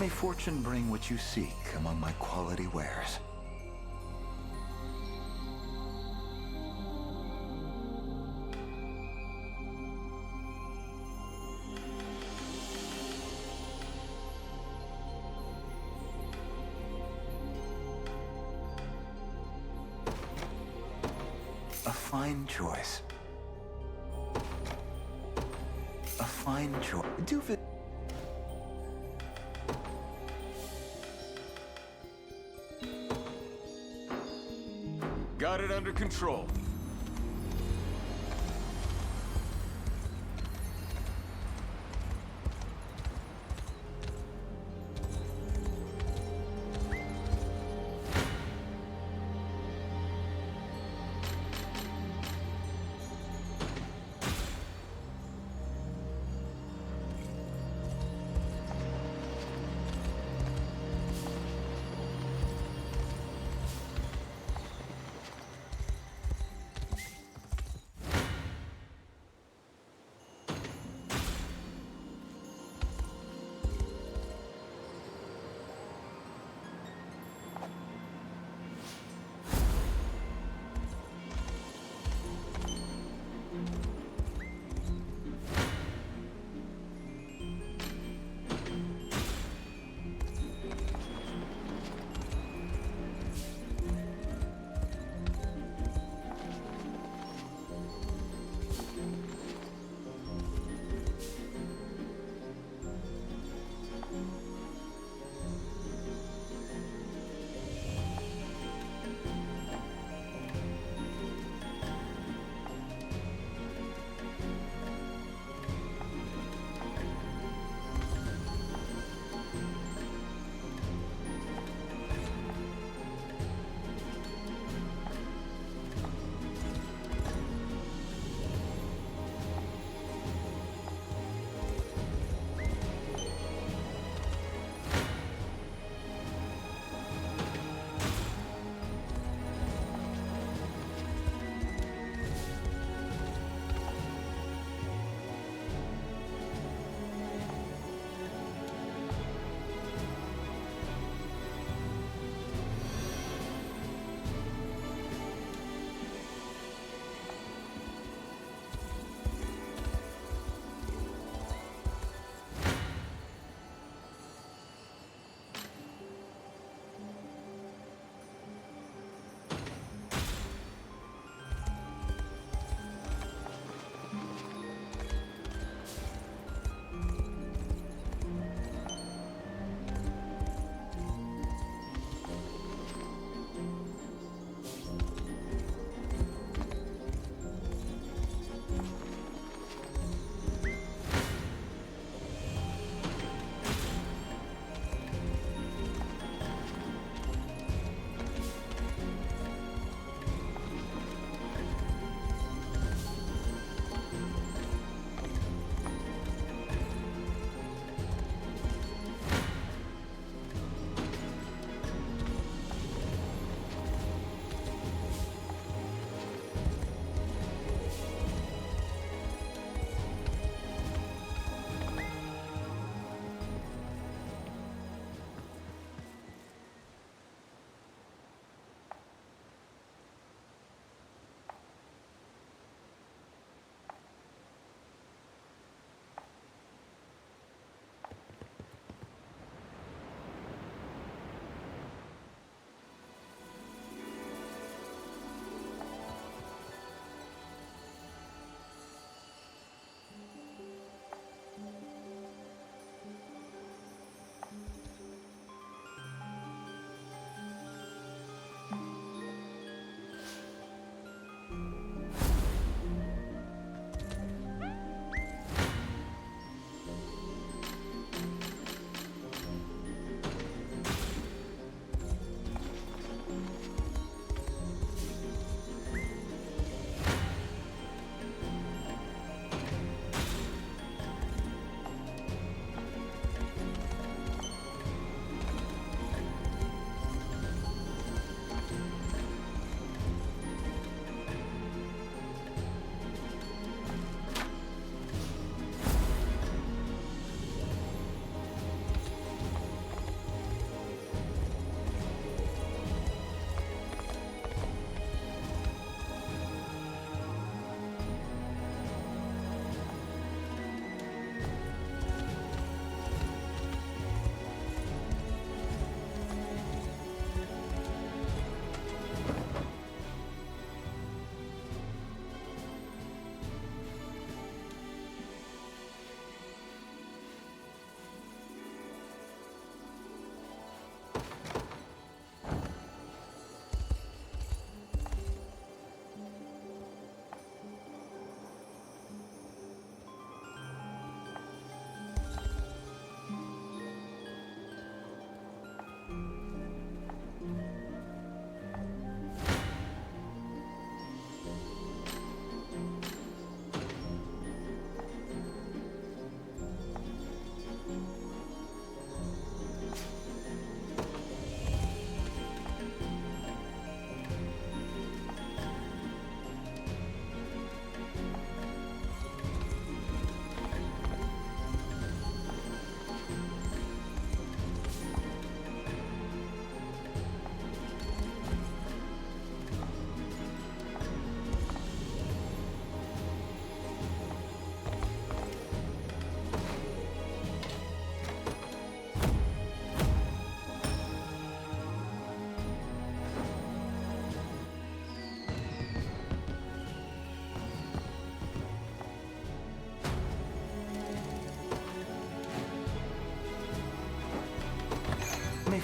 May fortune bring what you seek among my quality wares. A fine choice. A fine choice. Got it under control.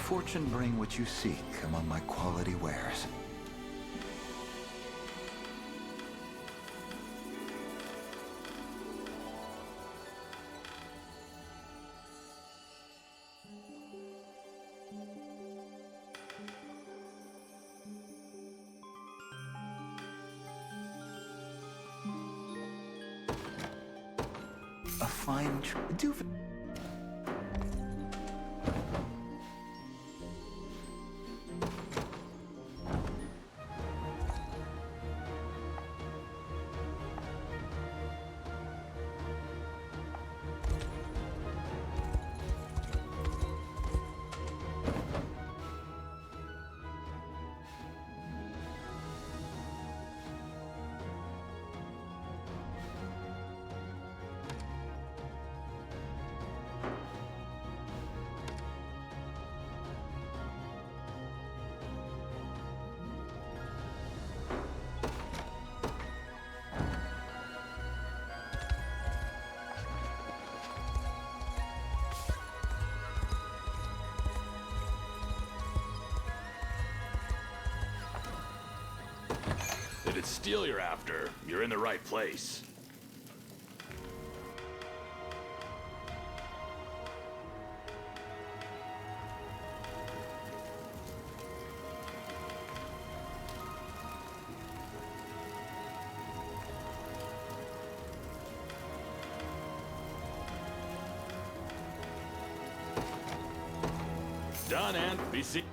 fortune bring what you seek among my quality wares. A fine do. If it's steel you're after, you're in the right place. Done and be seen.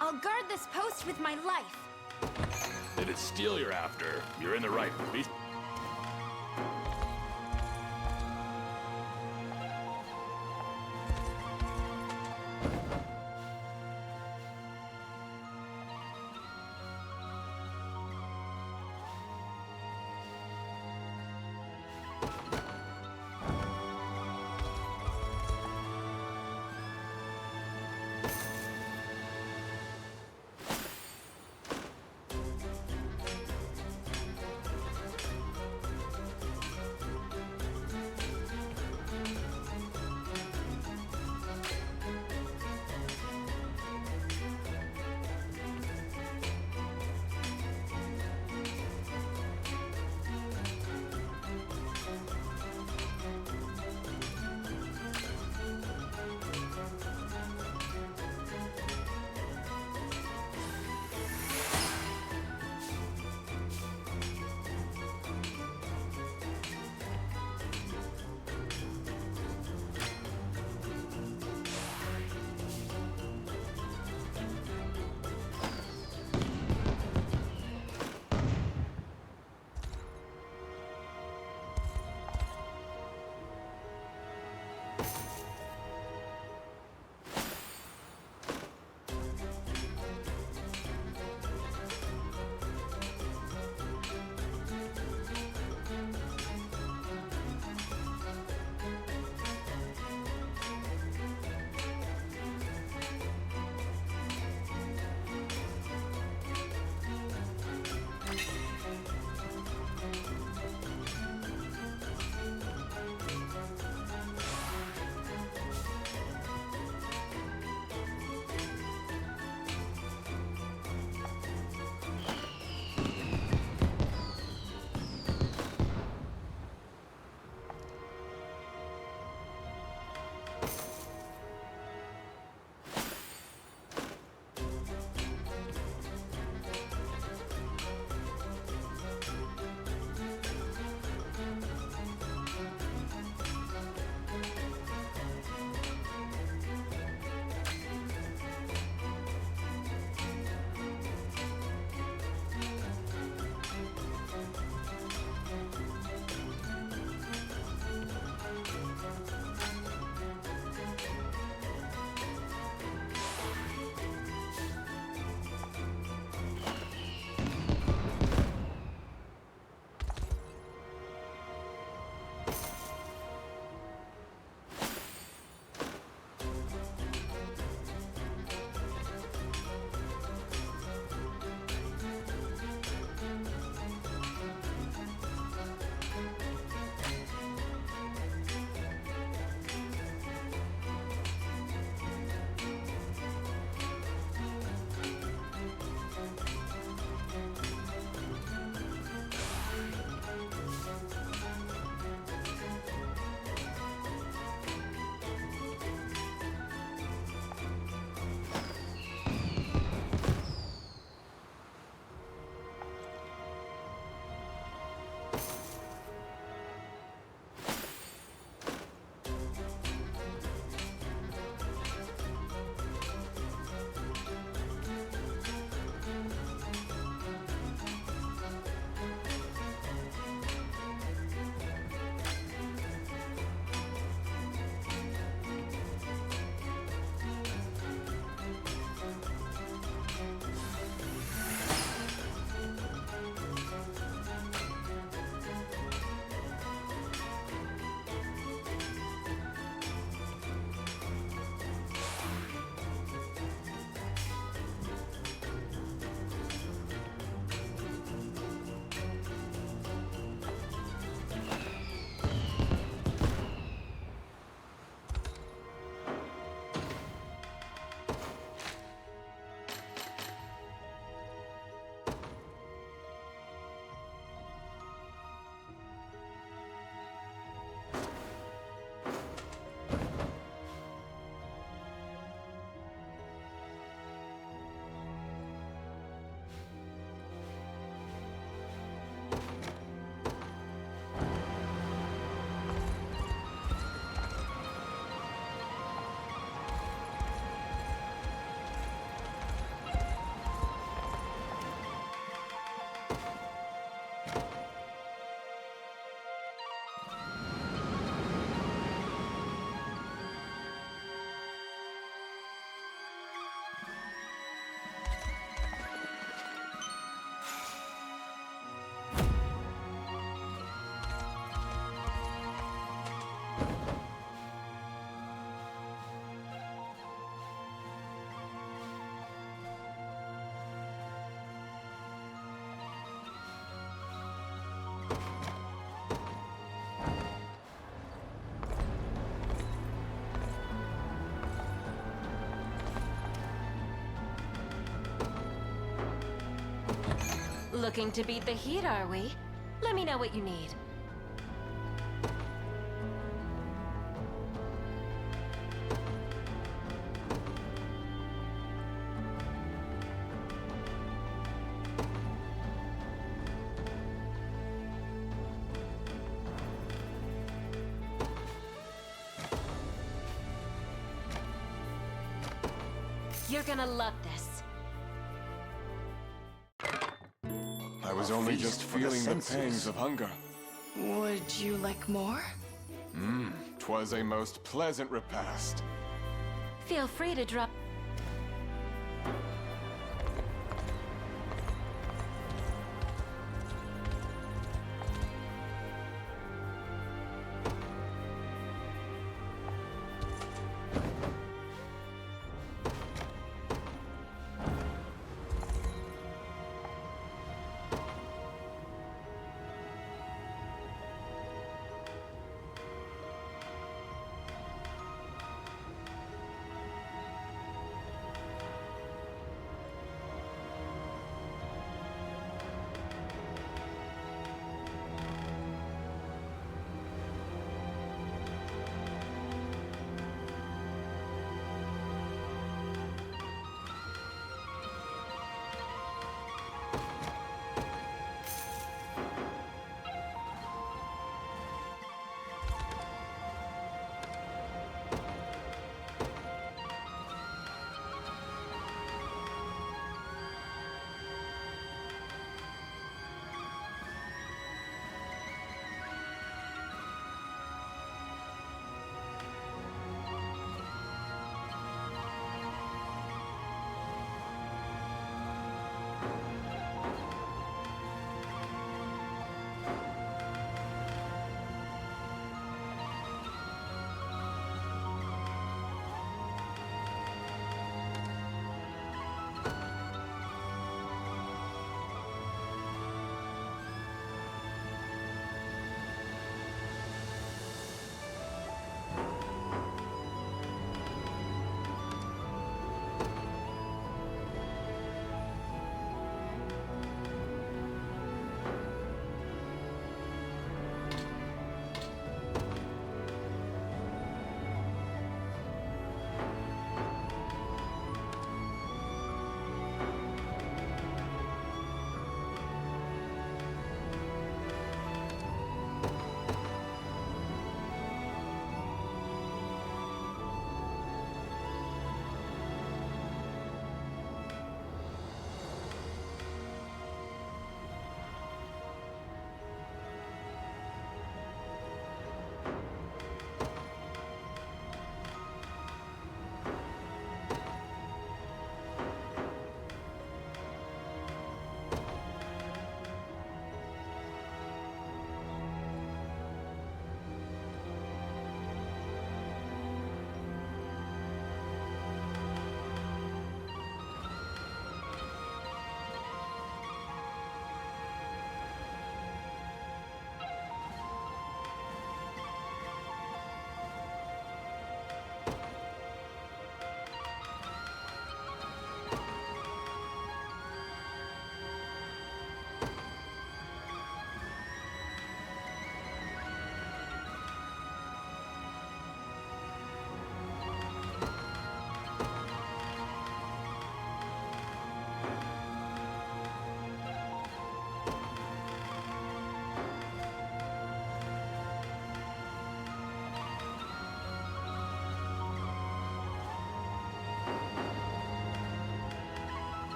I'll guard this post with my life. If it's steel you're after, you're in the right place. Looking to beat the heat, are we? Let me know what you need. You're gonna love this. I was A only feast just for the feeling the senses. pangs of hunger. Would you like more? 'Twas a most pleasant repast. Feel free to drop.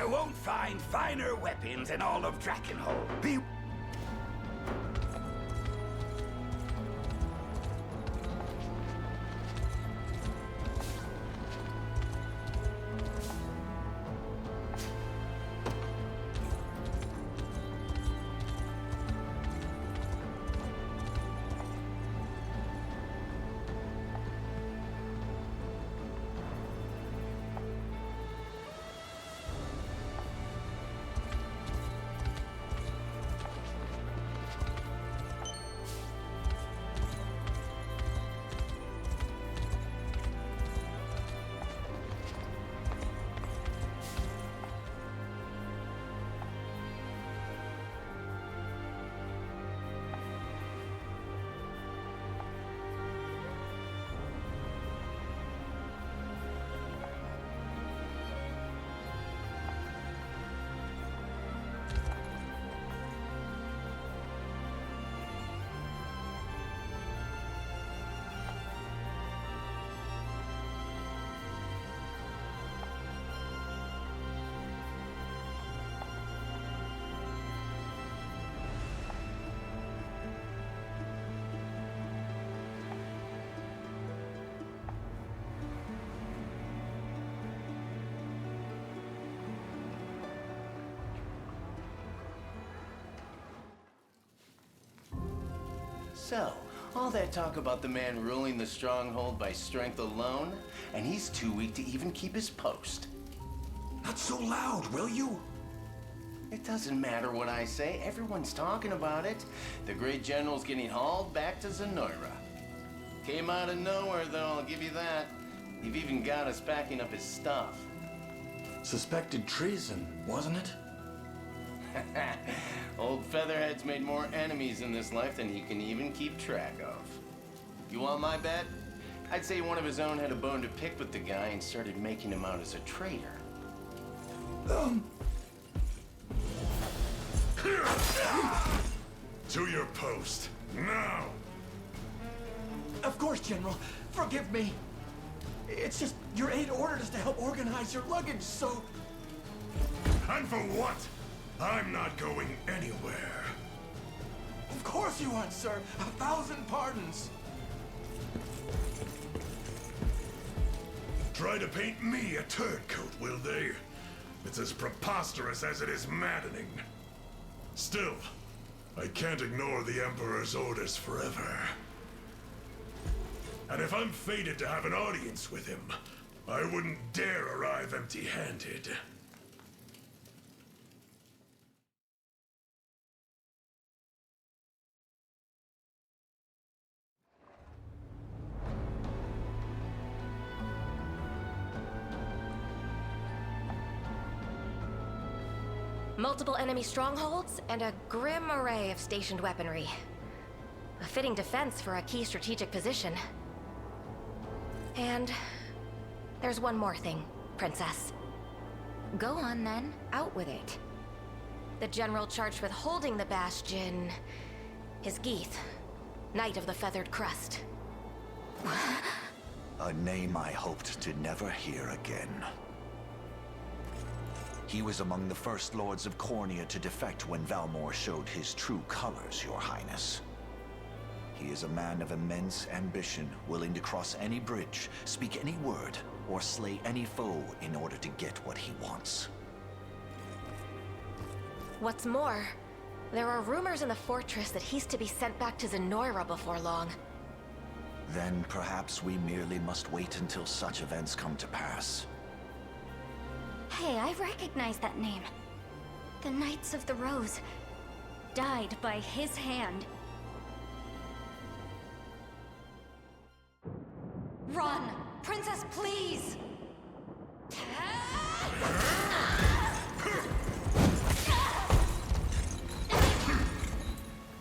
You won't find finer weapons in all of Drakenhold. Be So, all that talk about the man ruling the stronghold by strength alone, and he's too weak to even keep his post. Not so loud, will you? It doesn't matter what I say, everyone's talking about it. The great general's getting hauled back to Zenoira. Came out of nowhere, though, I'll give you that. You've even got us packing up his stuff. Suspected treason, wasn't it? Old Featherhead's made more enemies in this life than he can even keep track of. You want my bet? I'd say one of his own had a bone to pick with the guy and started making him out as a traitor. To your post, now! Of course, General. Forgive me. It's just your aide ordered us to help organize your luggage, so... And for what? I'm not going anywhere. Of course you aren't, sir. 1,000 pardons. Try to paint me a turncoat, will they? It's as preposterous as it is maddening. Still, I can't ignore the Emperor's orders forever. And if I'm fated to have an audience with him, I wouldn't dare arrive empty-handed. Multiple enemy strongholds and a grim array of stationed weaponry. A fitting defense for a key strategic position. And there's one more thing, Princess. Go on then, out with it. The general charged with holding the bastion is Geeth, Knight of the Feathered Crust. A name I hoped to never hear again. He was among the first lords of Cornea to defect when Valmor showed his true colors, Your Highness. He is a man of immense ambition, willing to cross any bridge, speak any word, or slay any foe in order to get what he wants. What's more, there are rumors in the fortress that he's to be sent back to Zenoira before long. Then perhaps we merely must wait until such events come to pass. Hey, I recognize that name. The Knights of the Rose died by his hand. Run! Princess, please!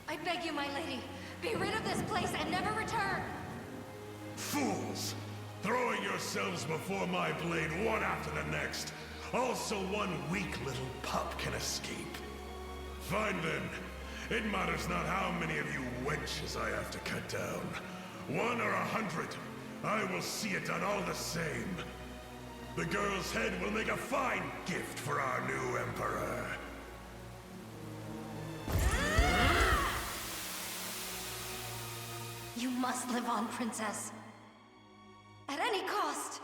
I beg you, my lady, be rid of this place and never return! Fools! Throwing yourselves before my blade one after the next. Also one weak little pup can escape. Fine then. It matters not how many of you wenches I have to cut down. 1 or 100. I will see it done all the same. The girl's head will make a fine gift for our new emperor. You must live on, Princess. At any cost.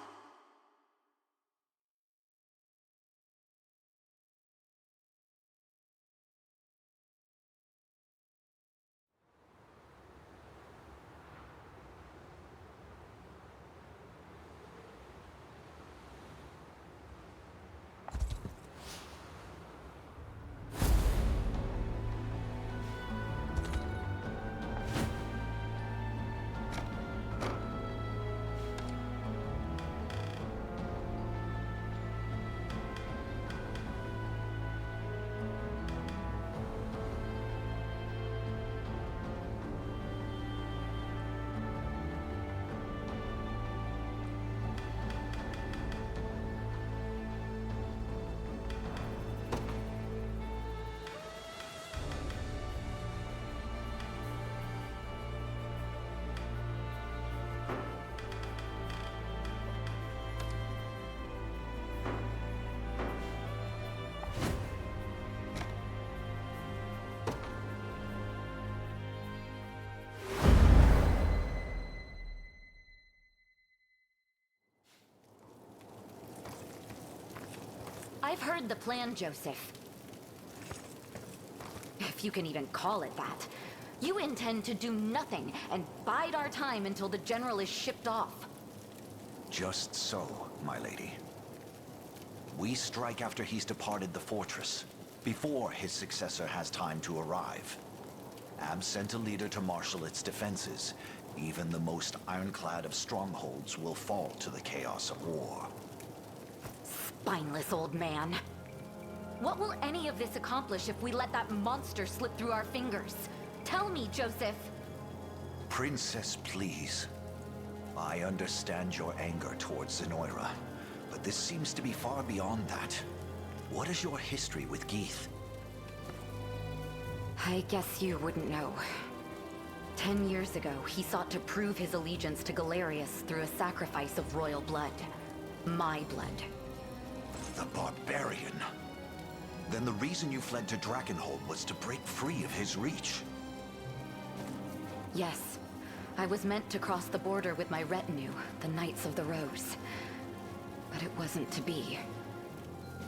I've heard the plan, Joseph. If you can even call it that. You intend to do nothing and bide our time until the general is shipped off. Just so, my lady. We strike after he's departed the fortress, before his successor has time to arrive. Ab sent a leader to marshal its defenses. Even the most ironclad of strongholds will fall to the chaos of war. Spineless old man. What will any of this accomplish if we let that monster slip through our fingers? Tell me, Joseph. Princess, please. I understand your anger towards Zenoira, but this seems to be far beyond that. What is your history with Geeth? I guess you wouldn't know. 10 years ago, he sought to prove his allegiance to Galerius through a sacrifice of royal blood. My blood. The barbarian. Then the reason you fled to Drakenhold was to break free of his reach. Yes. I was meant to cross the border with my retinue, the Knights of the Rose. But it wasn't to be.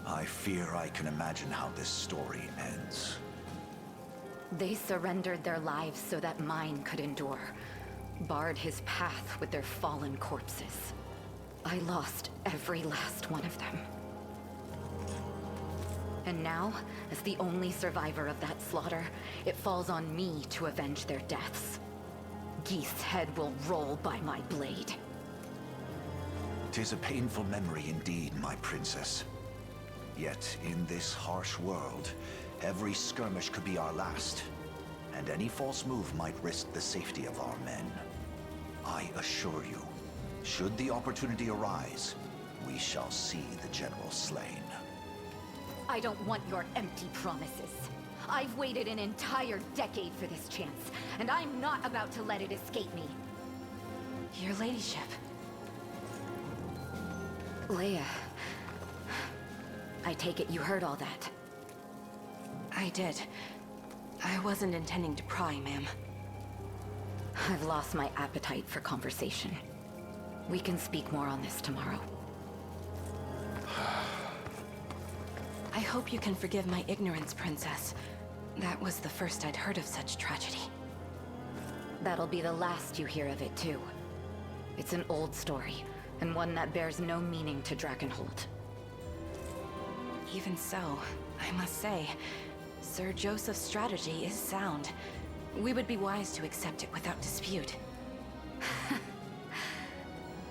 I fear I can imagine how this story ends. They surrendered their lives so that mine could endure. Barred his path with their fallen corpses. I lost every last one of them. And now, as the only survivor of that slaughter, it falls on me to avenge their deaths. Geeth's head will roll by my blade. 'Tis a painful memory indeed, my princess. Yet, in this harsh world, every skirmish could be our last, and any false move might risk the safety of our men. I assure you, should the opportunity arise, we shall see the general slain. I don't want your empty promises. I've waited an entire decade for this chance, and I'm not about to let it escape me. Your ladyship. Leia, I take it you heard all that. I did. I wasn't intending to pry, ma'am. I've lost my appetite for conversation. We can speak more on this tomorrow. I hope you can forgive my ignorance, Princess. That was the first I'd heard of such tragedy. That'll be the last you hear of it, too. It's an old story, and one that bears no meaning to Drakenhold. Even so, I must say, Sir Joseph's strategy is sound. We would be wise to accept it without dispute.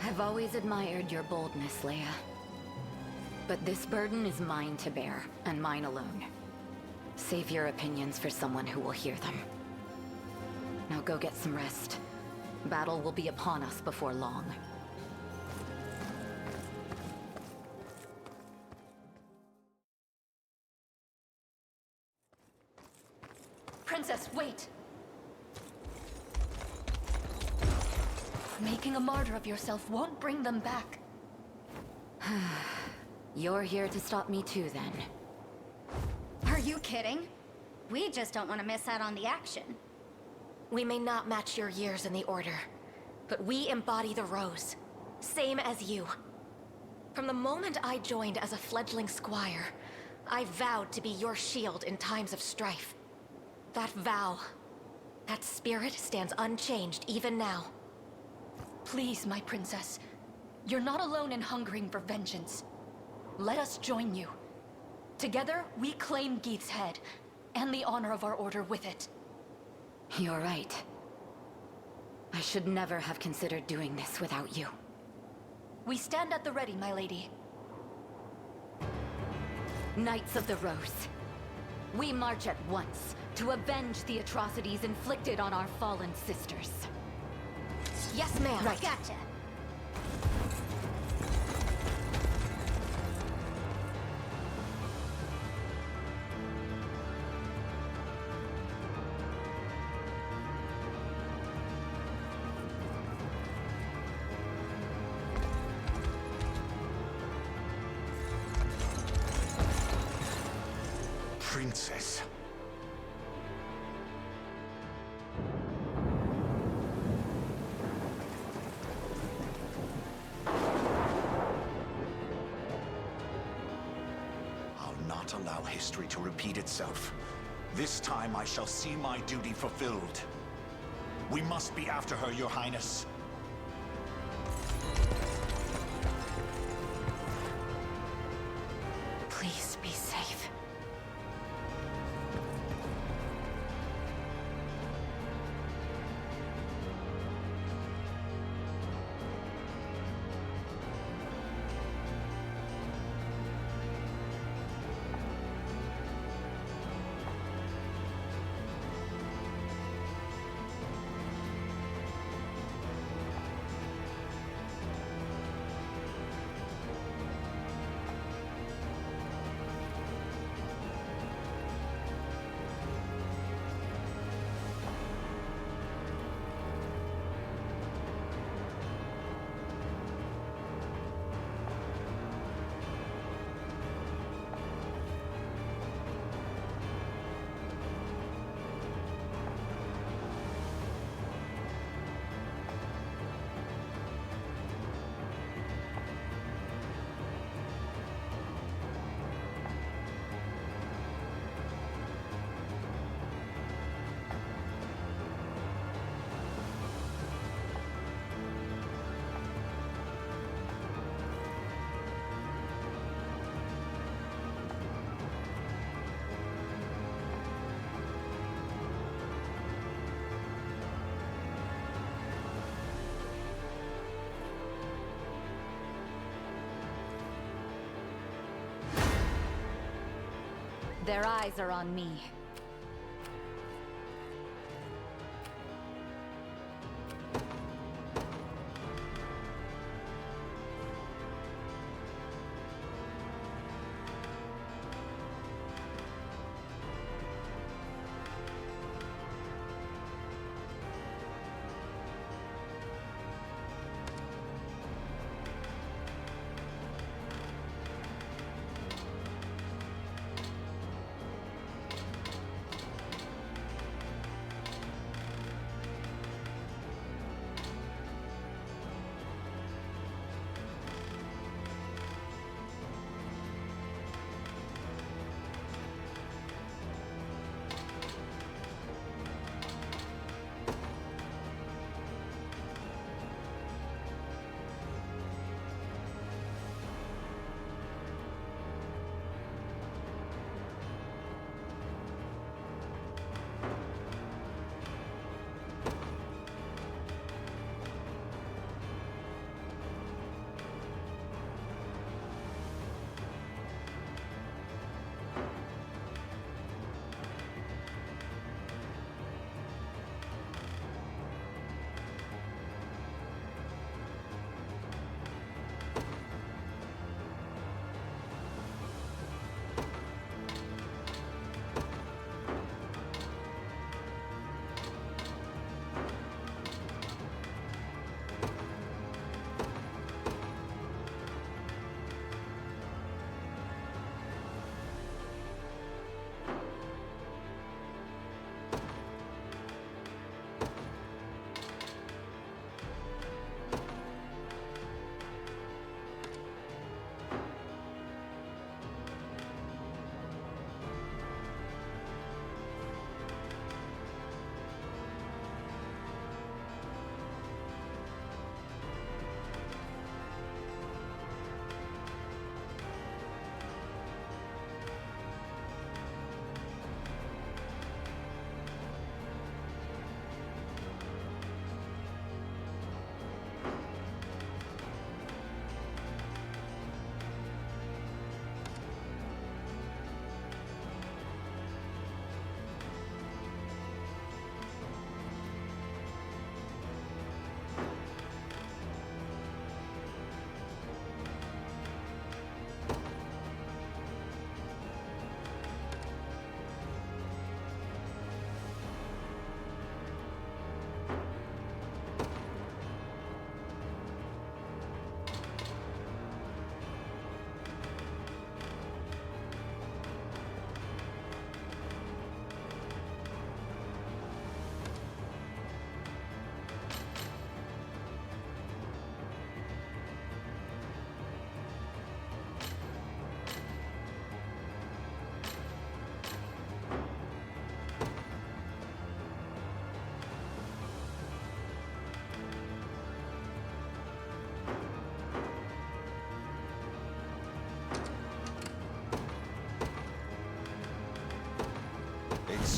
I've always admired your boldness, Leia. But this burden is mine to bear, and mine alone. Save your opinions for someone who will hear them. Now go get some rest. Battle will be upon us before long. Princess, wait! Making a martyr of yourself won't bring them back. You're here to stop me too, then. Are you kidding? We just don't want to miss out on the action. We may not match your years in the Order, but we embody the Rose. Same as you. From the moment I joined as a fledgling squire, I vowed to be your shield in times of strife. That vow, that spirit stands unchanged even now. Please, my princess. You're not alone in hungering for vengeance. Let us join you. Together, we claim Geeth's head, and the honor of our order with it. You're right. I should never have considered doing this without you. We stand at the ready, my lady. Knights of the Rose. We march at once to avenge the atrocities inflicted on our fallen sisters. Yes, ma'am. Right. Gotcha. Princess. I'll not allow history to repeat itself. This time I shall see my duty fulfilled. We must be after her, Your Highness. Please be safe. Their eyes are on me.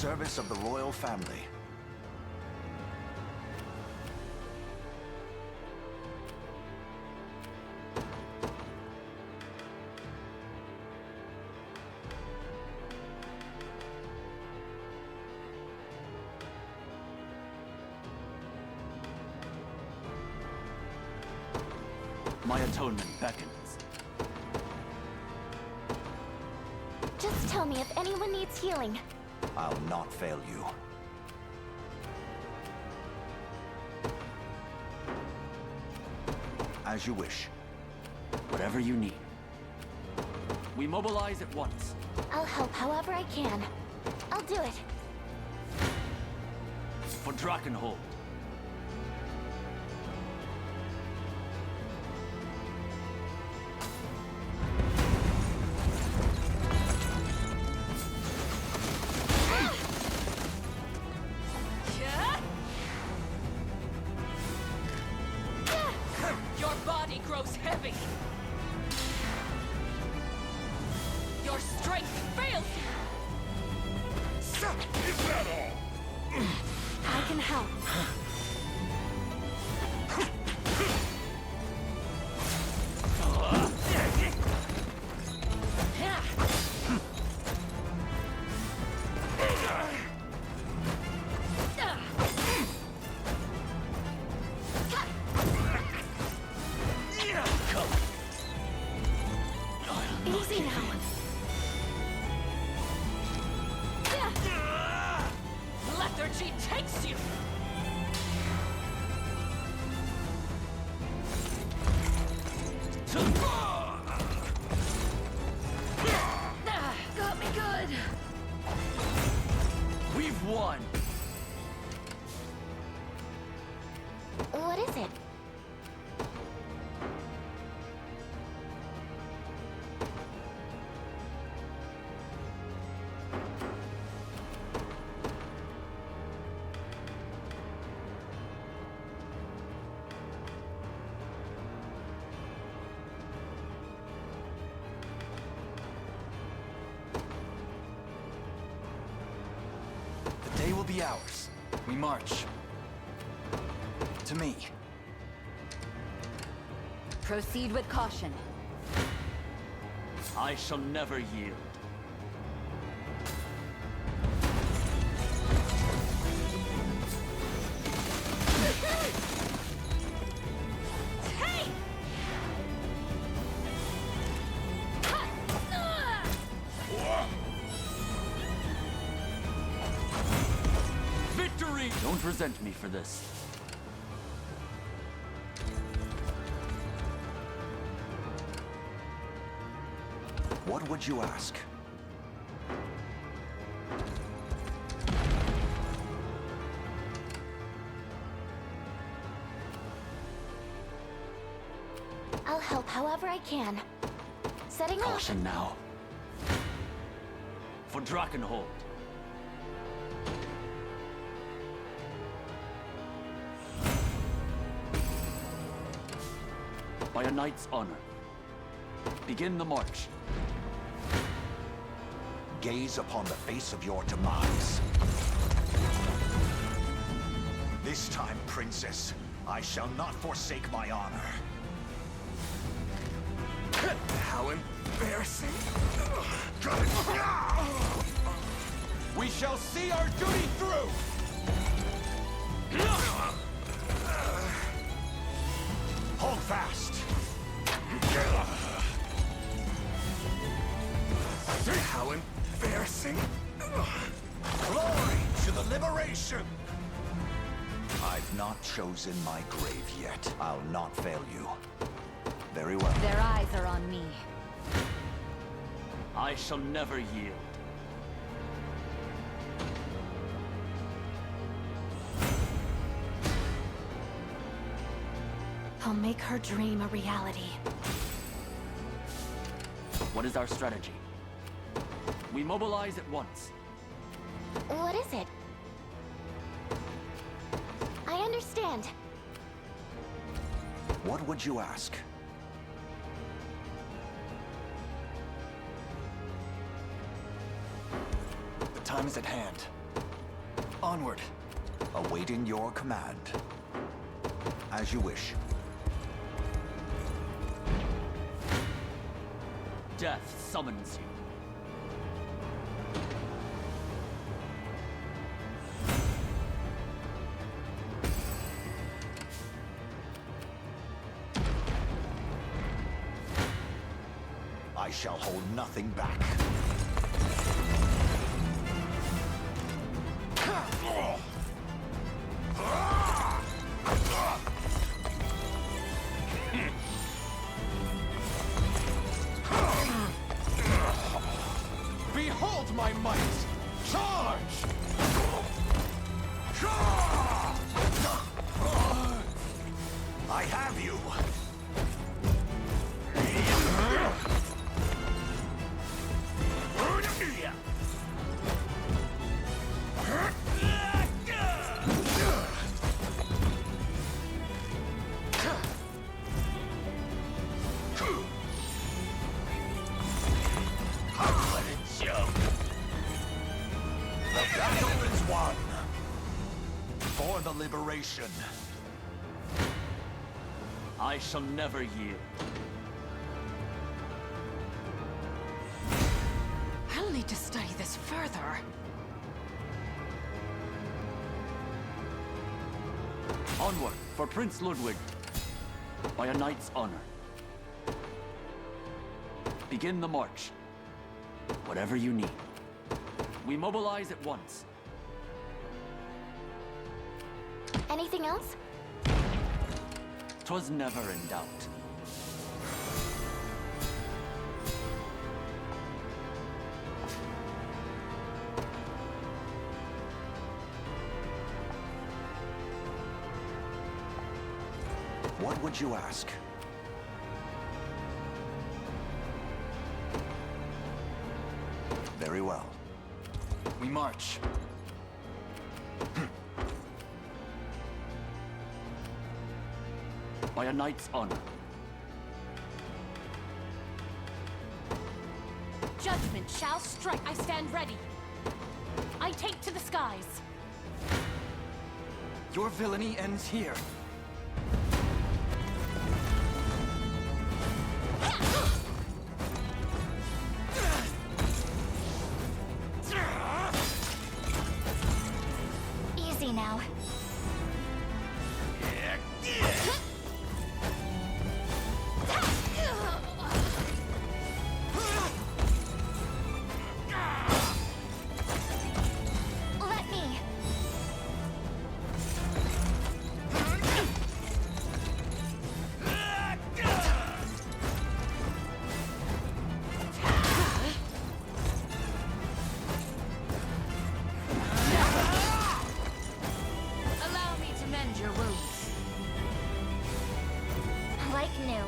service of the royal family. My atonement beckons. Just tell me if anyone needs healing. I'll not fail you. As you wish. Whatever you need. We mobilize at once. I'll help however I can. I'll do it. For Drakenhold. Your body grows heavy. Your strength fails you. Is that all? I can help. Easy now. Lethargy takes you. Got me good. We've won. What is it? The day will be ours. We march. To me. Proceed with caution. I shall never yield. Hey! Victory! Don't resent me for this. What would you ask? I'll help however I can. Setting off. Caution now. For Drakenhold. By a knight's honor. Begin the march. Gaze upon the face of your demise. This time, princess, I shall not forsake my honor. How embarrassing. We shall see our duty through! Hold fast! How embarrassing. Glory to the liberation! I've not chosen my grave yet. I'll not fail you. Very well. Their eyes are on me. I shall never yield. I'll make her dream a reality. What is our strategy? We mobilize at once. What is it? I understand. What would you ask? The time is at hand. Onward. Awaiting your command. As you wish. Death summons you. I shall hold nothing back. Behold my might! Charge! I have you! What a joke. The battle is won! For the liberation. I shall never yield. I'll need to study this further. Onward for Prince Ludwig. By a knight's honor. Begin the march. Whatever you need. We mobilize at once. Anything else? 'Twas never in doubt. What would you ask? Very well. We march. By a knight's honor. Judgment shall strike. I stand ready. I take to the skies. Your villainy ends here. Easy now. Let me. Allow me to mend your wounds. Like new.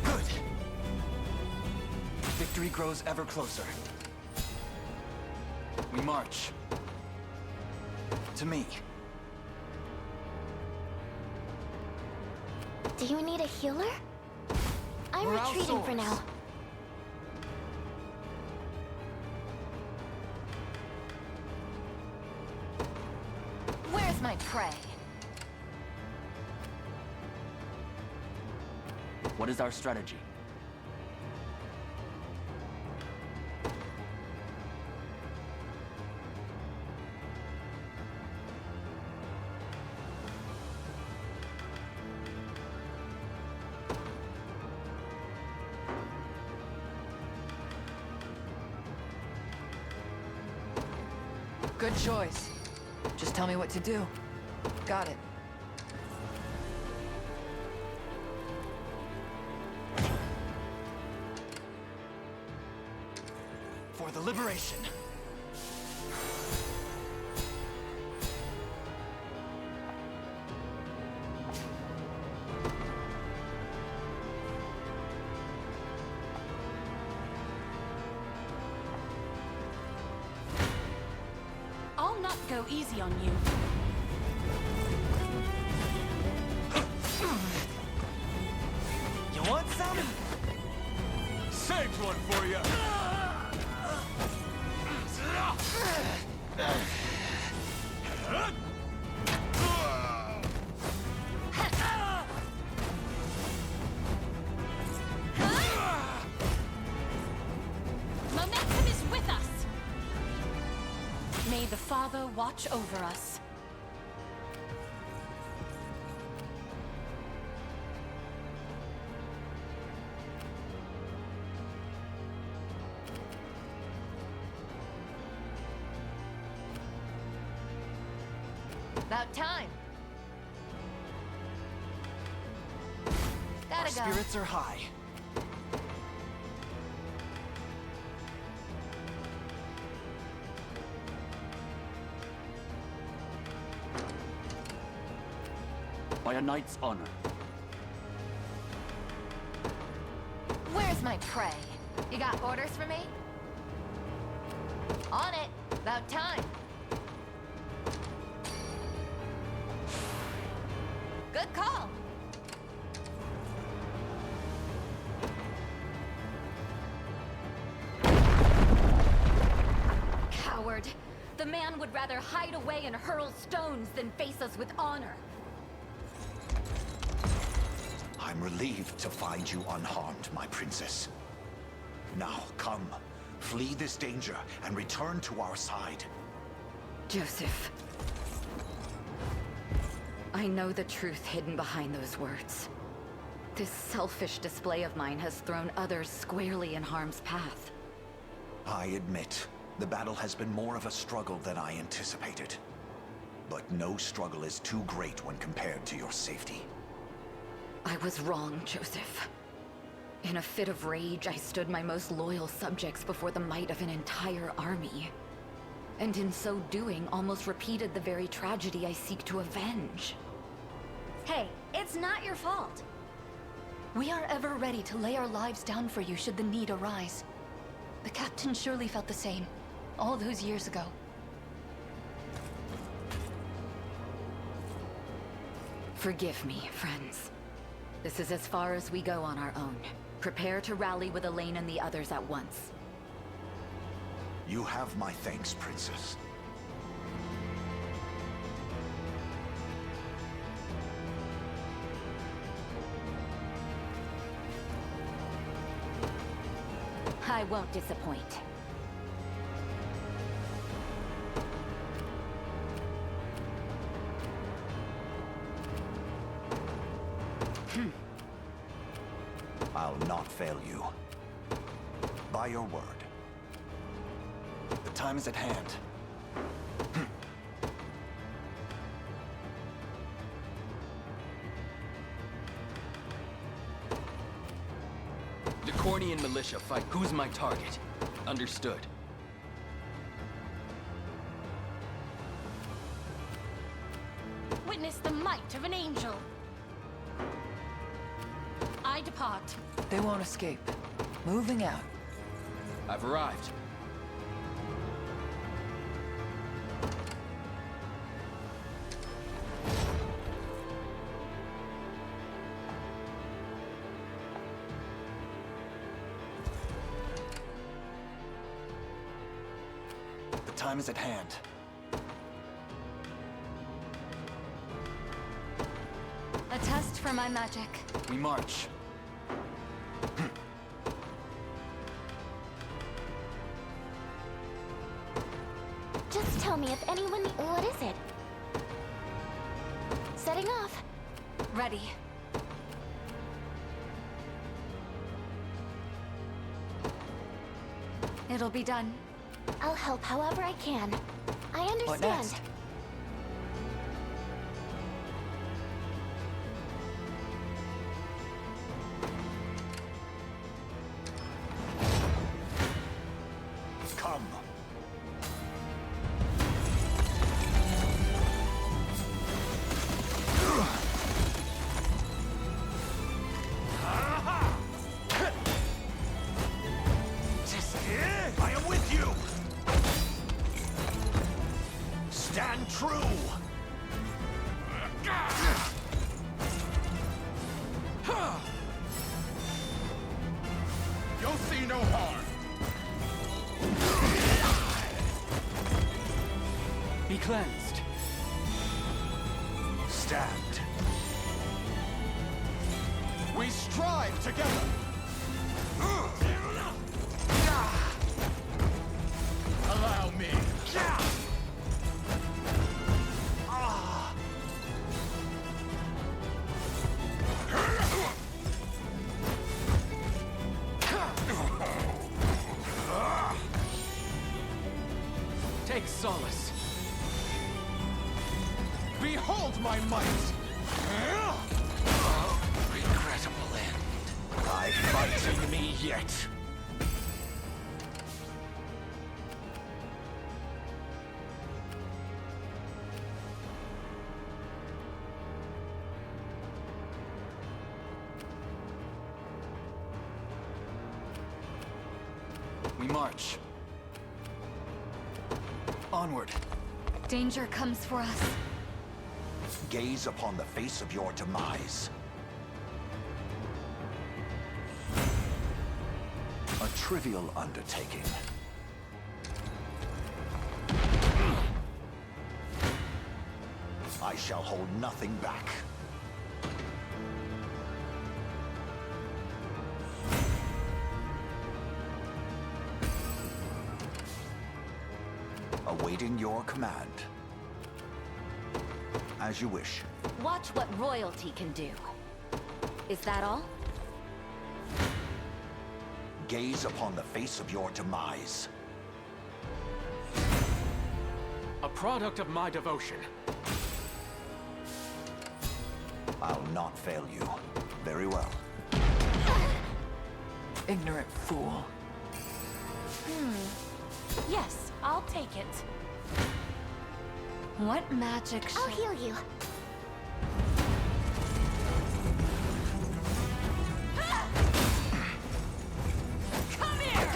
Good. Victory grows ever closer. We march. To me. Do you need a healer? I'm Morale retreating for soars. now. Where's my prey? What is our strategy? Good choice. Just tell me what to do. Got it. For the liberation. go easy on you. You want some? Saved one for you! Momentum is with us! May the Father watch over us. About time. Our Gotta go. spirits are high. By a knight's honor. Where's my prey? You got orders for me? On it. About time. Good call. Coward. The man would rather hide away and hurl stones than face us with honor. I'm relieved to find you unharmed, my princess. Now, come. Flee this danger and return to our side. Joseph. I know the truth hidden behind those words. This selfish display of mine has thrown others squarely in harm's path. I admit, the battle has been more of a struggle than I anticipated. But no struggle is too great when compared to your safety. I was wrong, Joseph. In a fit of rage, I stood my most loyal subjects before the might of an entire army. And in so doing, almost repeated the very tragedy I seek to avenge. Hey, it's not your fault. We are ever ready to lay our lives down for you should the need arise. The captain surely felt the same, all those years ago. Forgive me, friends. This is as far as we go on our own. Prepare to rally with Elaine and the others at once. You have my thanks, Princess. I won't disappoint. I'll not fail you. By your word. The time is at hand. The Cornian militia fight. Who's my target? Understood. Witness the might of an angel. I depart. They won't escape. Moving out. I've arrived. The time is at hand. A test for my magic. We march. Just tell me if anyone... What is it? Setting off. Ready. It'll be done. I'll help however I can. I understand. What next? Come. I am with you! Stand cleansed. Stand. We strive together! Allow me. Take solace. Behold my might! Regrettable end. I fight in me yet. We march. Onward. Danger comes for us. Gaze upon the face of your demise. A trivial undertaking. I shall hold nothing back. Awaiting your command. As you wish. Watch what royalty can do. Is that all? Gaze upon the face of your demise. A product of my devotion. I'll not fail you. Very well. Ignorant fool. Yes, I'll take it. What magic I'll heal you. Come here!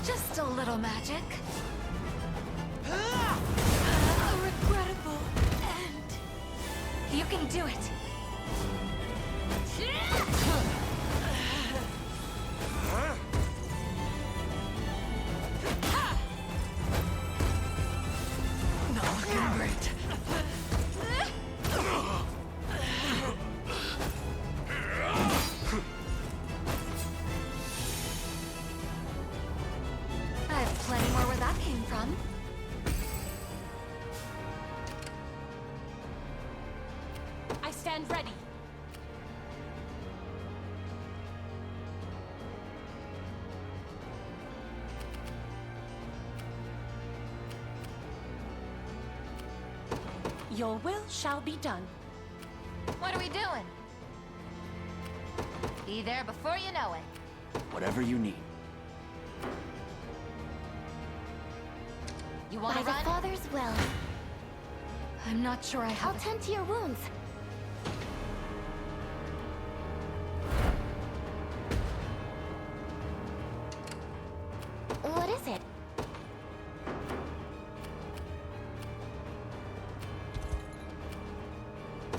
Just a little magic. A regrettable end. You can do it. Not looking great. I have plenty more where that came from. I stand ready. Your will shall be done. What are we doing? Be there before you know it. Whatever you need. You By want to the run? Father's will. I'm not sure I I'll have tend to your wounds. What is it?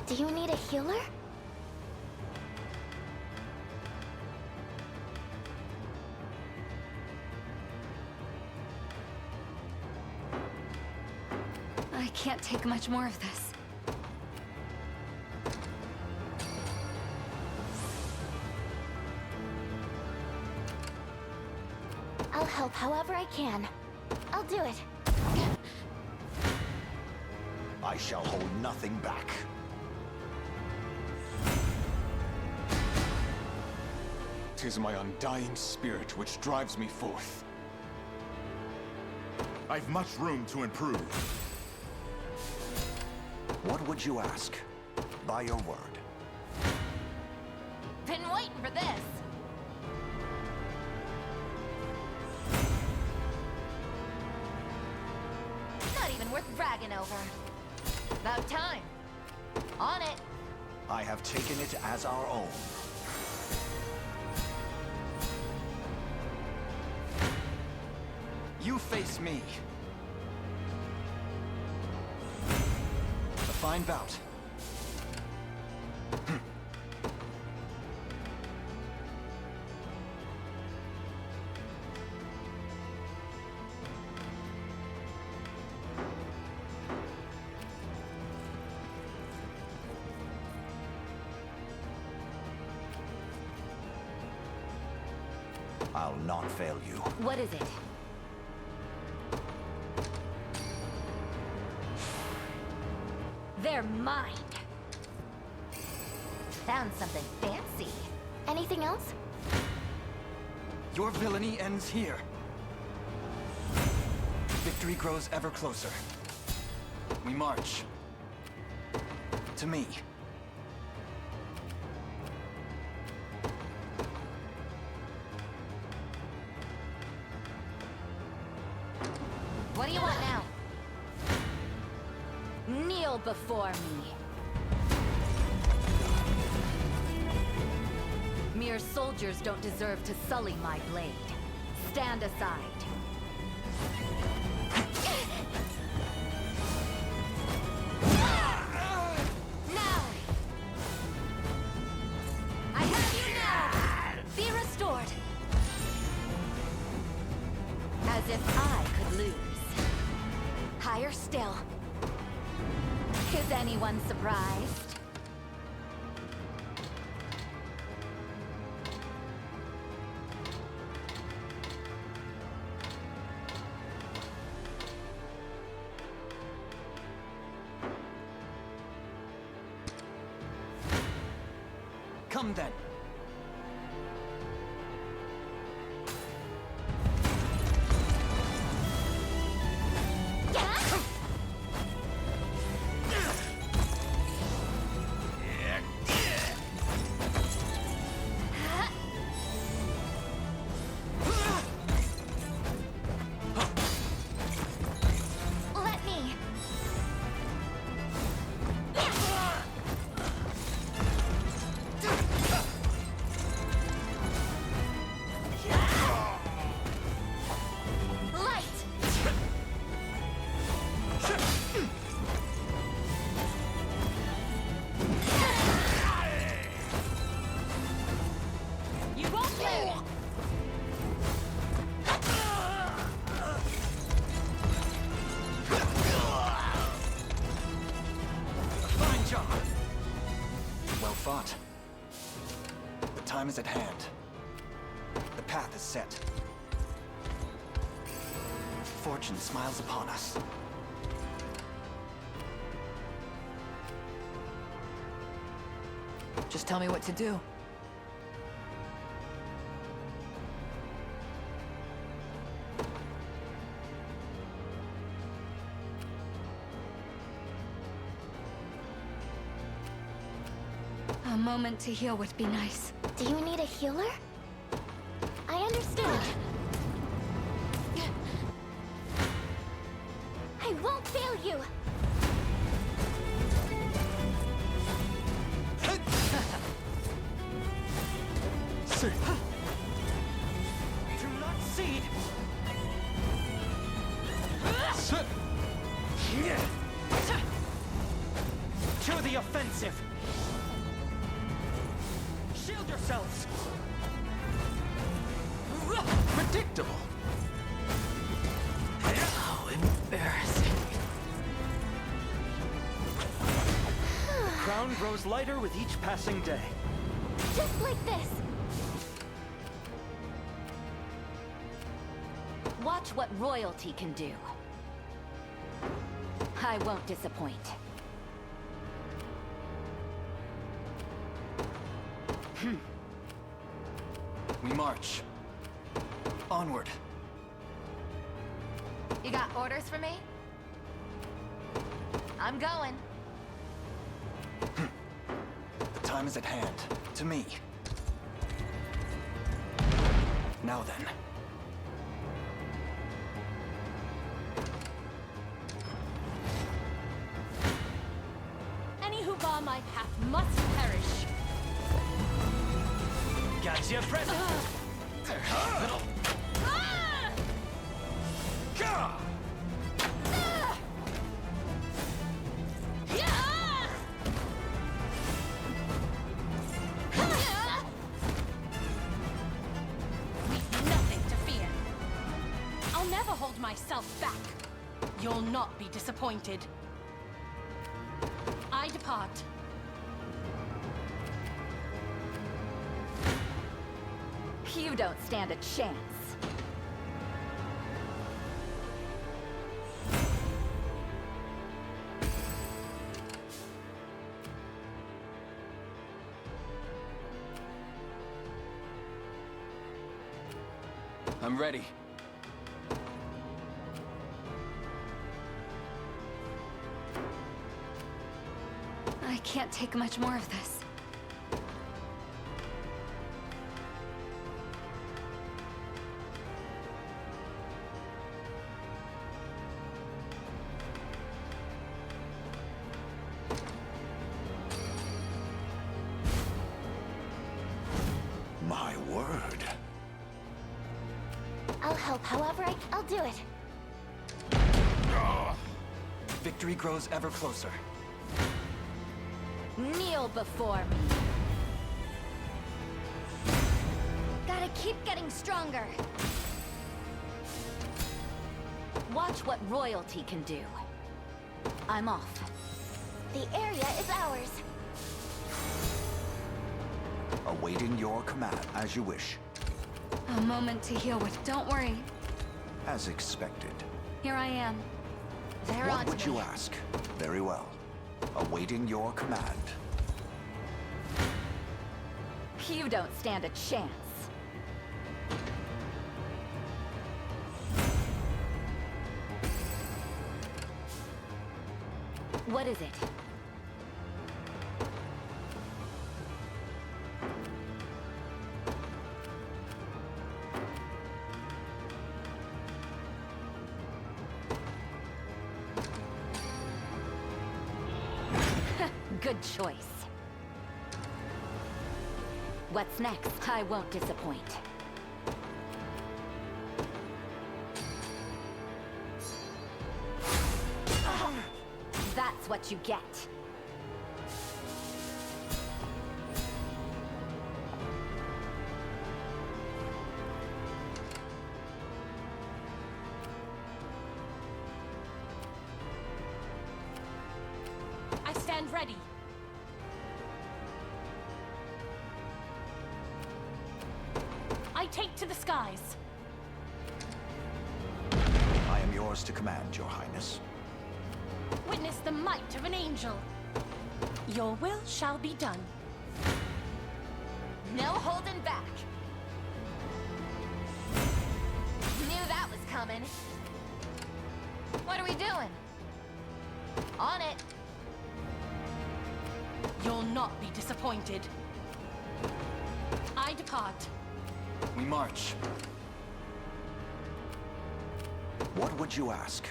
Do you need a healer? I can't take much more of this. I'll help however I can. I'll do it. I shall hold nothing back. "'Tis my undying spirit which drives me forth. I've much room to improve. What would you ask? By your word. Been waiting for this. Not even worth bragging over. About time. On it. I have taken it as our own. You face me. A fine bout. I'll not fail you. What is it? They're mine. Found something fancy. Anything else? Your villainy ends here. Victory grows ever closer. We march. To me. What do you want now? Kneel before me. Mere soldiers don't deserve to sully my blade. Stand aside. Now! I have you now! Be restored! As if I could lose. Higher still. Is anyone surprised? Come then. Let me! Light! You won't live! Fine job. Well fought. The time is at hand. The path is set. Fortune smiles upon us. Just tell me what to do. A moment to heal would be nice. Do you need a healer? I understand. I won't fail you! Do not cede! To the offensive! Shield yourselves! Predictable! How embarrassing. The crown grows lighter with each passing day. Just like this! Watch what royalty can do. I won't disappoint. We march. Onward. You got orders for me? I'm going. The time is at hand. To me. Now then. Any who bar my path must perish. got you a present. Gah! We've nothing to fear. I'll never hold myself back. You'll not be disappointed. I depart. You don't stand a chance. I'm ready. I can't take much more of this. My word. I'll help however I'll do it. Victory grows ever closer. Kneel before me. Gotta keep getting stronger. Watch what royalty can do. I'm off. The area is ours. Awaiting your command, as you wish. A moment to heal with. Don't worry. As expected. Here I am. They're What on would to you me. ask? Very well. Awaiting your command. You don't stand a chance. What is it? Good choice. What's next? I won't disappoint. That's what you get. I stand ready. I take to the skies. I am yours to command, Your Highness. Witness the might of an angel. Your will shall be done. No holding back. Knew that was coming. What are we doing? On it. You'll not be disappointed. I depart. We march. What would you ask?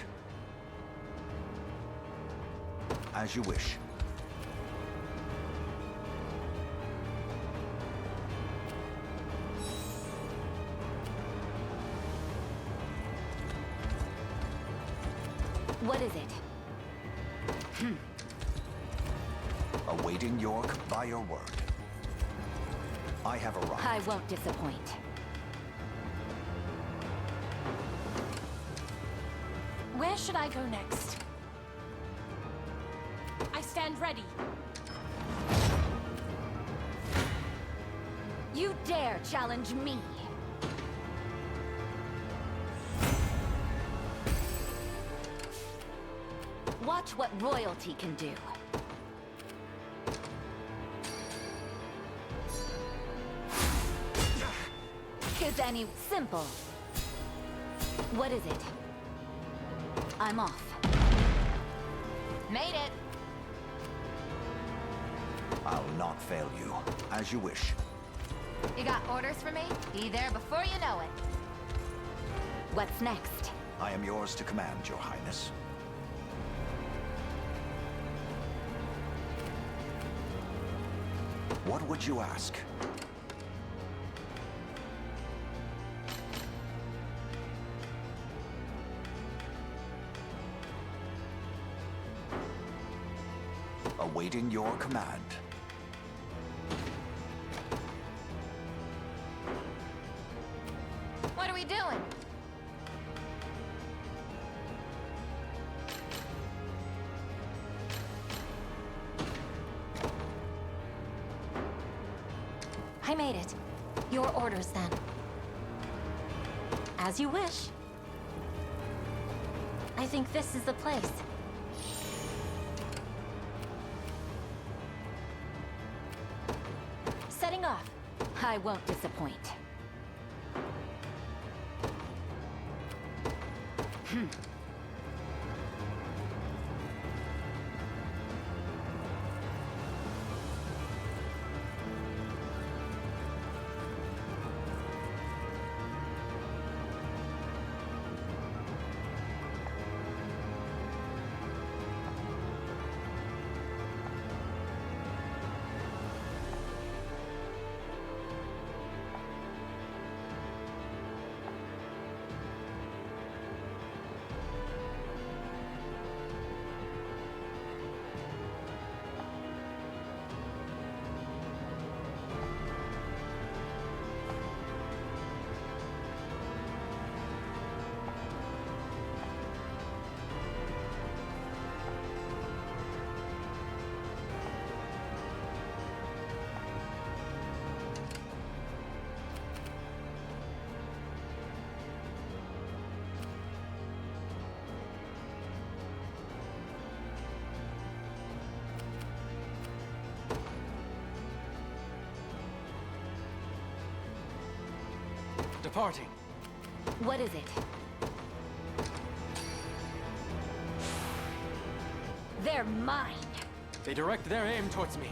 As you wish. What is it? Awaiting your by your word. I have arrived. I won't disappoint. Where should I go next? I stand ready. You dare challenge me? Watch what royalty can do. Is any simple? What is it? I'm off. Made it. I'll not fail you. As you wish. You got orders for me? Be there before you know it. What's next? I am yours to command, Your Highness. What would you ask? awaiting your command. What are we doing? I made it. Your orders, then. As you wish. I think this is the place. Setting off. I won't disappoint. Departing. What is it? They're mine. They direct their aim towards me.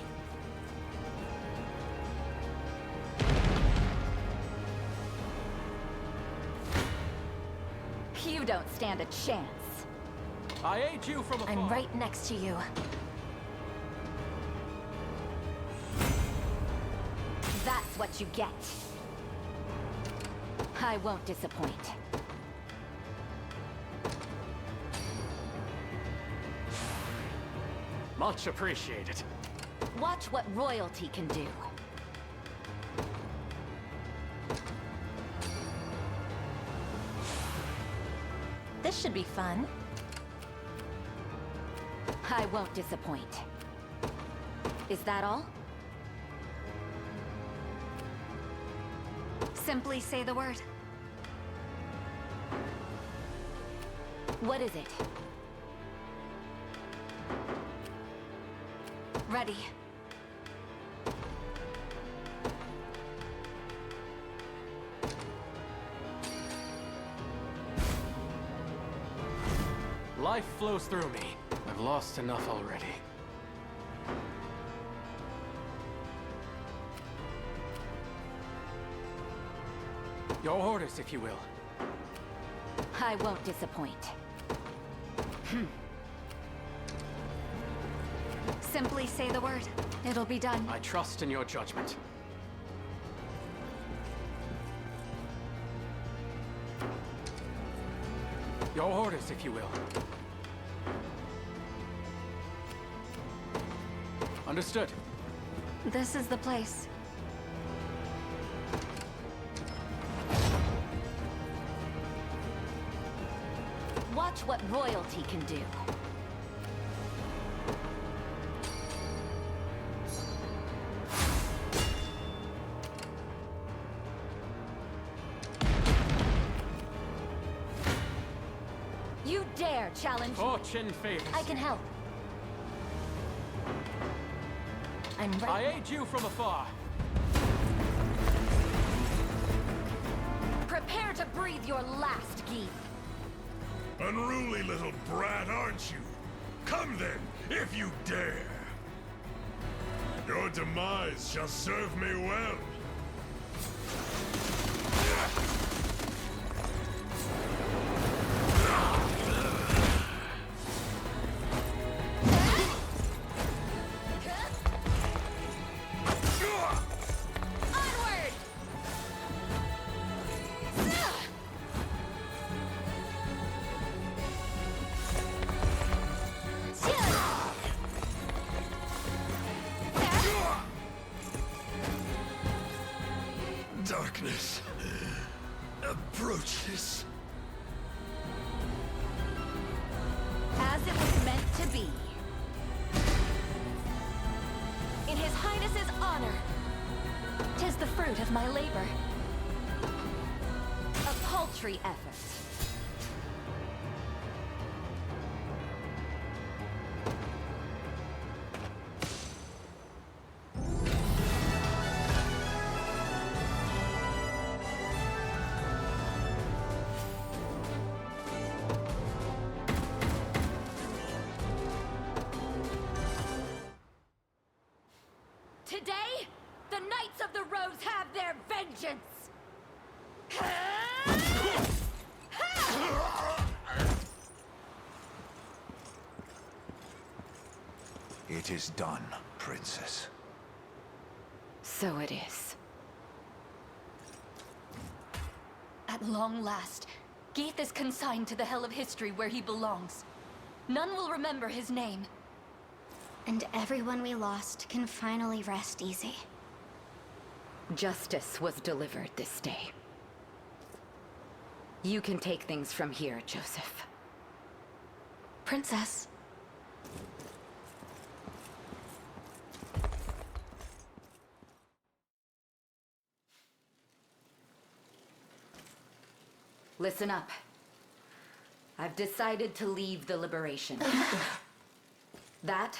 You don't stand a chance. I aid you from afar. I'm right next to you. That's what you get. I won't disappoint. Much appreciated. Watch what royalty can do. This should be fun. I won't disappoint. Is that all? Simply say the word. What is it? Ready. Life flows through me. I've lost enough already. Your orders, if you will. I won't disappoint. Simply say the word. It'll be done. I trust in your judgment. Your orders, if you will. Understood. This is the place. Watch what royalty can do. You dare challenge me? Fortune favors. I can help. I'm I right. aid you from afar. Prepare to breathe your last, Geef. Unruly little brat, aren't you? Come then, if you dare. Your demise shall serve me well. Onward! approaches. As it was meant to be. In His Highness's honor. 'Tis the fruit of my labor. A paltry effort. Today, the Knights of the Rose have their vengeance! It is done, Princess. So it is. At long last, Geith is consigned to the hell of history where he belongs. None will remember his name. And everyone we lost can finally rest easy. Justice was delivered this day. You can take things from here, Joseph. Princess. Listen up. I've decided to leave the Liberation. That,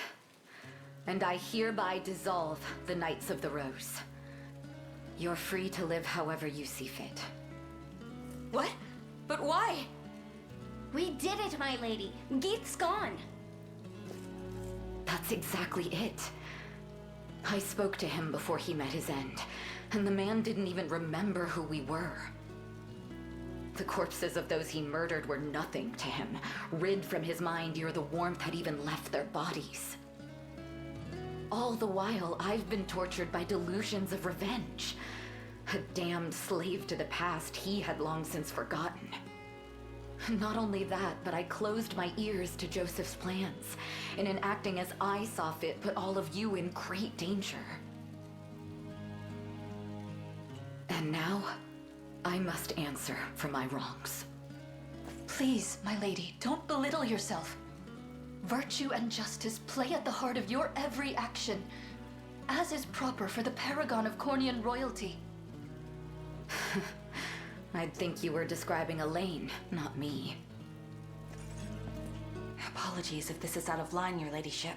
and I hereby dissolve the Knights of the Rose. You're free to live however you see fit. What? But why? We did it, my lady. Geeth's gone. That's exactly it. I spoke to him before he met his end, and the man didn't even remember who we were. The corpses of those he murdered were nothing to him, rid from his mind ere the warmth had even left their bodies. All the while, I've been tortured by delusions of revenge. A damned slave to the past he had long since forgotten. Not only that, but I closed my ears to Joseph's plans, and in acting as I saw fit, put all of you in great danger. And now, I must answer for my wrongs. Please, my lady, don't belittle yourself. Virtue and justice play at the heart of your every action, as is proper for the paragon of Cornian royalty. I'd think you were describing Elaine, not me. Apologies if this is out of line, your ladyship.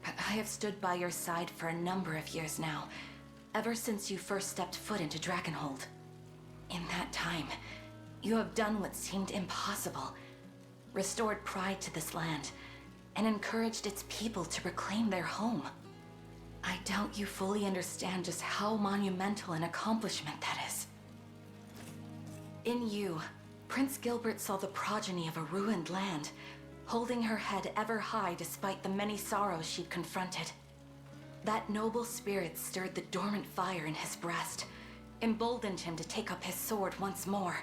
But I have stood by your side for a number of years now, ever since you first stepped foot into Dragonhold. In that time, you have done what seemed impossible, restored pride to this land, and encouraged its people to reclaim their home. I doubt you fully understand just how monumental an accomplishment that is. In you, Prince Gilbert saw the progeny of a ruined land, holding her head ever high despite the many sorrows she'd confronted. That noble spirit stirred the dormant fire in his breast, emboldened him to take up his sword once more.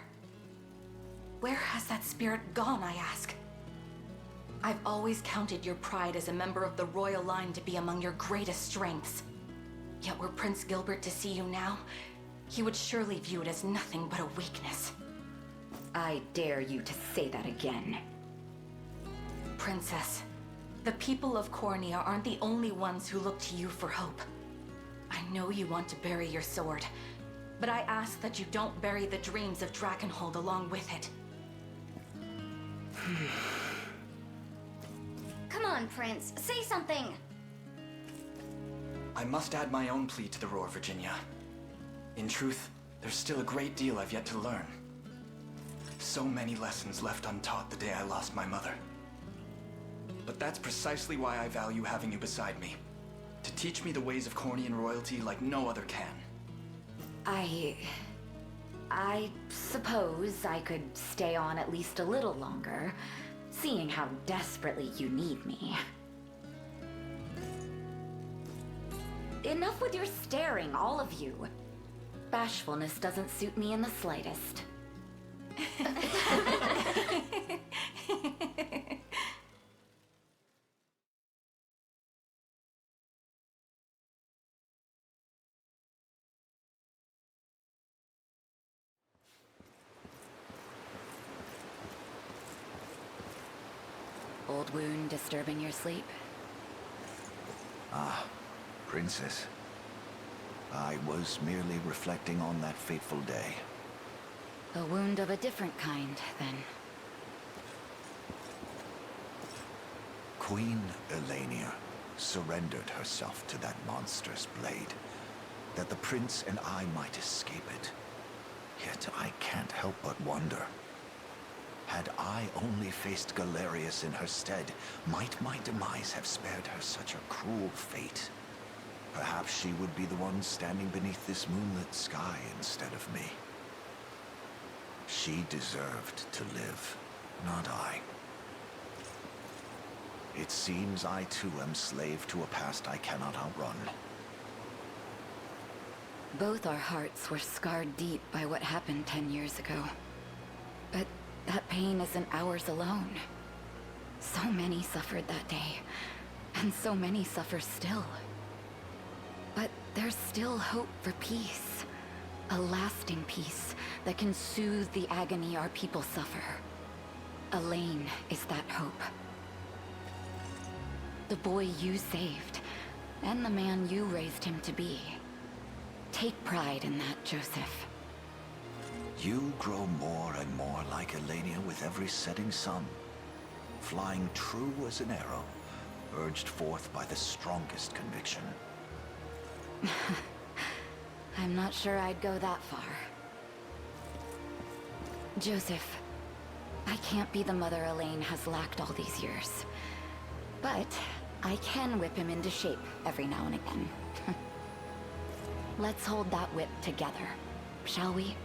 Where has that spirit gone, I ask? I've always counted your pride as a member of the royal line to be among your greatest strengths. Yet were Prince Gilbert to see you now, he would surely view it as nothing but a weakness. I dare you to say that again. Princess, the people of Cornia aren't the only ones who look to you for hope. I know you want to bury your sword, but I ask that you don't bury the dreams of Dragonhold along with it. Come on, Prince. Say something. I must add my own plea to the roar, Virginia. In truth, there's still a great deal I've yet to learn. So many lessons left untaught the day I lost my mother. But that's precisely why I value having you beside me. To teach me the ways of Cornian royalty like no other can. I suppose I could stay on at least a little longer, seeing how desperately you need me. Enough with your staring, all of you. Bashfulness doesn't suit me in the slightest. old wound disturbing your sleep? Ah, Princess. I was merely reflecting on that fateful day. A wound of a different kind, then. Queen Elenia surrendered herself to that monstrous blade, that the prince and I might escape it. Yet I can't help but wonder. Had I only faced Galerius in her stead, might my demise have spared her such a cruel fate? Perhaps she would be the one standing beneath this moonlit sky instead of me. She deserved to live, not I. It seems I too am slave to a past I cannot outrun. Both our hearts were scarred deep by what happened 10 years ago. But that pain isn't ours alone. So many suffered that day, and so many suffer still. But there's still hope for peace. A lasting peace that can soothe the agony our people suffer. Elaine is that hope. The boy you saved, and the man you raised him to be. Take pride in that, Joseph. You grow more and more like Elenia with every setting sun, flying true as an arrow, urged forth by the strongest conviction. I'm not sure I'd go that far. Joseph, I can't be the mother Elaine has lacked all these years. But I can whip him into shape every now and again. Let's hold that whip together, shall we?